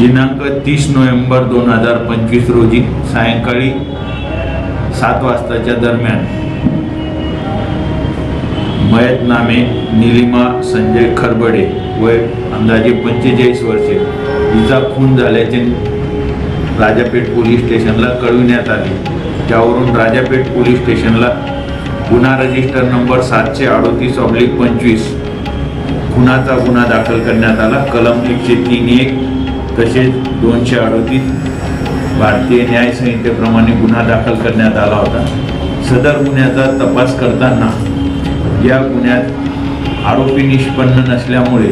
दिनांक 30 नोव्हेंबर 2025 रोजी सायंकाळी 7 वाजताच्या दरम्यान मयत नामे निलिमा संजय खरबडे वय अंदाजे 45 वर्षे हिचा खून झाल्याचे राजापेठ पोलीस स्टेशनला कळविण्यात आले। त्यावरून राजापेठ पोलीस स्टेशनला गुन्हा रजिस्टर नंबर 738/25 खुनाचा गुन्हा दाखल करण्यात आला। कलम 103(1) तसेच 238 भारतीय न्याय संहितेप्रमाणे गुन्हा दाखल करण्यात आला होता। सदर गुन्ह्याचा तपास करताना या गुन्ह्यात आरोपी निष्पन्न नसल्यामुळे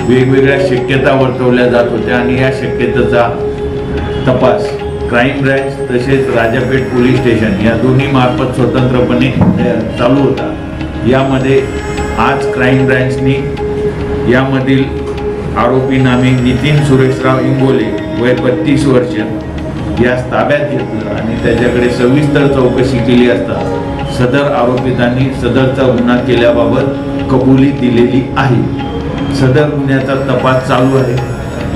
वेगवेगळ्या शक्यता वर्तवल्या जात होत्या आणि या शक्यतेचा तपास क्राईम ब्रँच तसेच राजापेठ पोलीस स्टेशन या दोन्ही मार्फत स्वतंत्रपणे चालू होता। यामध्ये आज क्राईम ब्रँचनी यामधील आरोपी नामे नितीन सुरेशराव इंगोले वय 32 वर्ष यास ताब्यात घेतलं आणि त्याच्याकडे सविस्तर चौकशी केली असता सदर आरोपितांनी सदरचा गुन्हा केल्याबाबत कबुली दिलेली आहे। सदर गुन्ह्याचा तपास चालू आहे।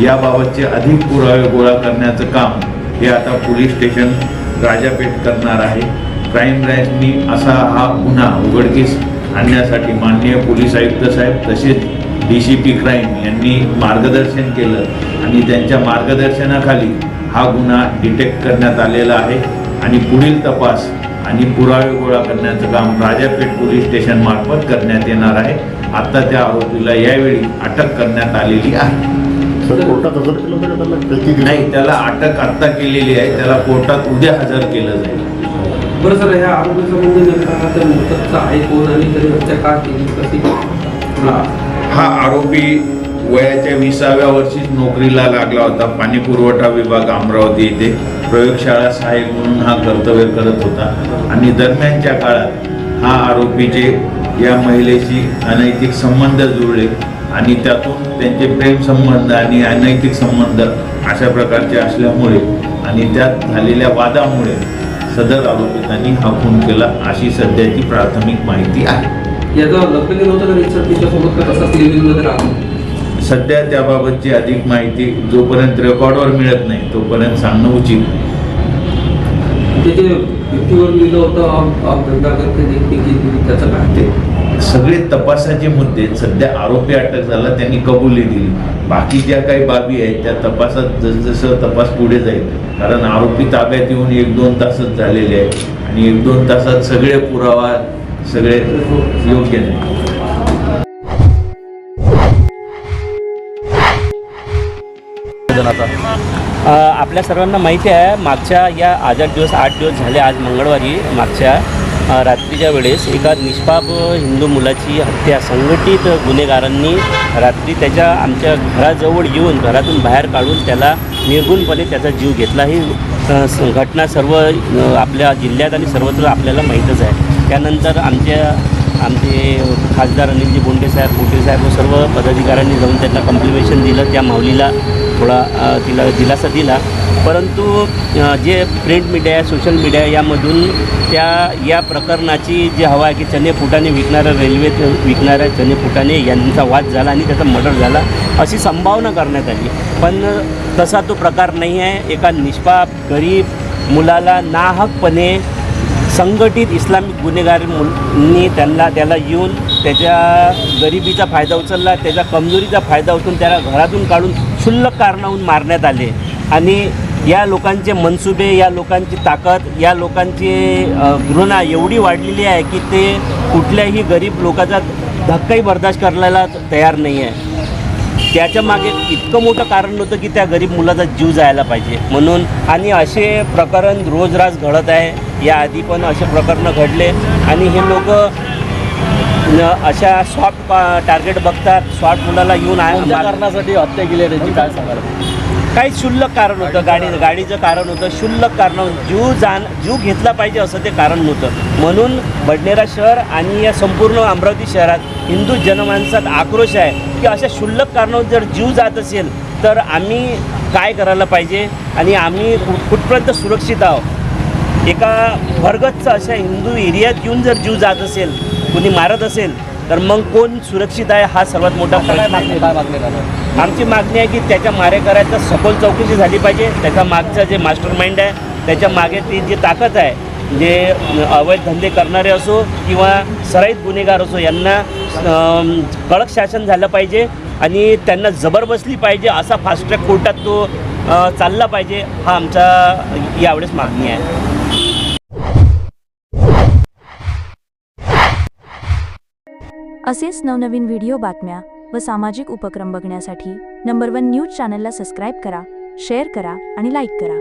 याबाबतचे अधिक पुरावे गोळा करण्याचं काम हे आता पोलीस स्टेशन राजापेठ करणार आहे। क्राईम ब्रँचनी असा हा गुन्हा उघडकीस आणण्यासाठी माननीय पोलीस आयुक्त साहेब तसेच DCP क्राईम यांनी मार्गदर्शन केलं आणि त्यांच्या मार्गदर्शनाखाली हा गुन्हा डिटेक्ट करण्यात आलेला आहे आणि पुढील तपास आणि पुरावे गोळा करण्याचं काम राजापेठ पोलीस स्टेशन मार्फत करण्यात येणार आहे। आता त्या आरोपीला यावेळी अटक करण्यात आलेली आहे। कोर्टात हजर केलं होतं नाही, त्याला अटक आत्ता केलेली आहे। त्याला कोर्टात उद्या हजर केलं जाईल। बरं सर, ह्या आरोपीचा म्हणजे नेमका तर मुक्तचा आहे कोण आणि त्याने हत्या का केली कशी? हा आरोपी वयाच्या 20व्या वर्षीच नोकरीला लागला होता। पाणी पुरवठा विभाग अमरावती येथे प्रयोगशाळा सहाय्यक म्हणून हा कर्तव्य करत होता आणि दरम्यानच्या काळात हा आरोपीचे या महिलेशी अनैतिक संबंध जुळले आणि त्यातून त्यांचे प्रेम संबंध आणि अनैतिक संबंध अशा प्रकारचे असल्यामुळे आणि त्यात झालेल्या वादामुळे सदर आरोपितांनी हा खून केला अशी सध्याची प्राथमिक माहिती आहे। याचा लग्न केलं होतं का सर तिच्यासोबत का तसाच लिव्हिंगमध्ये राहतो? सध्या त्याबाबतची अधिक माहिती जोपर्यंत रेकॉर्डवर मिळत नाही तोपर्यंत सांगणं उचित। त्याचे व्यक्तीवर लिहिलं होतं धंदा करते देखील केली, त्याचं काय ते सगळे तपासाचे मुद्दे सध्या आरोपी अटक झाला त्यांनी कबुली दिली। बाकी ज्या काही बाबी आहेत त्या तपासात जसजसं तपास पुढे जाईल, कारण आरोपी ताब्यात येऊन 1-2 तासच झालेले आहेत आणि 1-2 तासात सगळे पुरावा सगळे योग्य नाही। आपल्या सर्वांना माहिती आहे, मागच्या या 8 दिवस झाले, आज मंगळवारी मागच्या रात्रीच्या वेळेस एका निष्पाप हिंदू मुलाची हत्या संघटित गुन्हेगारांनी रात्री त्याच्या आमच्या घराजवळ येऊन घरातून बाहेर काढून त्याला निर्गुणपणे त्याचा जीव घेतला। ही घटना सर्व आपल्या जिल्ह्यात आणि सर्वत्र आपल्याला माहीतच आहे। त्यानंतर आमचे खासदार अनिलजी बोंडे साहेब, कोटे साहेब व सर्व पदाधिकाऱ्यांनी जाऊन त्यांना कॉम्प्लिमेंशन दिलं, त्या माऊलीला थोडा तिला दिलासा दिला। परंतु जे प्रिंट मीडिया आहे, सोशल मीडिया यामधून या प्रकरणाची जी हवा आहे की चणे फुटाणे विकणाऱ्या रेल्वेत विकणाऱ्या चणे फुटाणे यांचा वाद झाला आणि त्याचा मर्डर झाला अशी संभावना करण्यात आली, पण तसा तो प्रकार नाही आहे। एका निष्पाप गरीब मुलाला नाहकपणे संघटित इस्लामिक गुन्हेगारांनी त्याला येऊन त्याच्या गरिबीचा फायदा उचलला, त्याच्या कमजोरीचा फायदा उचलून त्याला घरातून काढून क्षुल्लक कारणावरून मारण्यात आले आणि या लोकांचे मनसुबे, या लोकांची ताकद, या लोकांची घृणा एवढी वाढलेली आहे की ते कुठल्याही गरीब लोकांचा धक्काही बर्दाश्त करायला तयार नाही आहे। त्याच्या मागे इतकं मोठं कारण नव्हतं की त्या गरीब मुलाचा जीव जायला पाहिजे म्हणून, आणि असे प्रकरण रोजराज घडत आहे। याआधी पण असे प्रकरणं घडले आणि हे लोक अशा सॉफ्ट टार्गेट बघतात, सॉफ्ट मुलाला येऊन कारणासाठी हत्या केली त्याची काय सांगाल? काही क्षुल्लक कारण होतं, गाडीचं कारण होतं, क्षुल्लक कारण, जीव घेतला पाहिजे असं ते कारण नव्हतं। म्हणून बडनेरा शहर आणि या संपूर्ण अमरावती शहरात हिंदू जनमानसात आक्रोश आहे की अशा क्षुल्लक कारणावर जर जीव जात असेल तर आम्ही काय करायला पाहिजे आणि आम्ही कुठपर्यंत सुरक्षित आहोत। एका भरगच्च अशा हिंदू एरियात येऊन जर जीव जात असेल, कुणी मारत असेल तर मग कोण सुरक्षित आहे हा सर्वात मोठा प्रश्न आहे। आमची मागणी आहे की त्याच्या मारेकऱ्याचा सखोल चौकशी झाली पाहिजे. त्याच्या मागचं जे मास्टर माइंड आहे, त्याच्या मागे ती जी ताकद आहे, जे अवैध धंदे करणारे असो किंवा सराईत गुन्हेगार असो, यांना कडक शासन झालं पाहिजे आणि त्यांना जबर बसली पाहिजे. असा फास्ट ट्रॅक कोर्टात तो चालला पाहिजे, हा आमचा यावेळेस मागणी आहे. असेच नवनवीन व्हिडिओ, बातम्या व सामाजिक उपक्रम बघण्यासाठी नंबर 1 न्यूज चॅनलला सबस्क्राईब करा, शेअर करा आणि लाईक करा.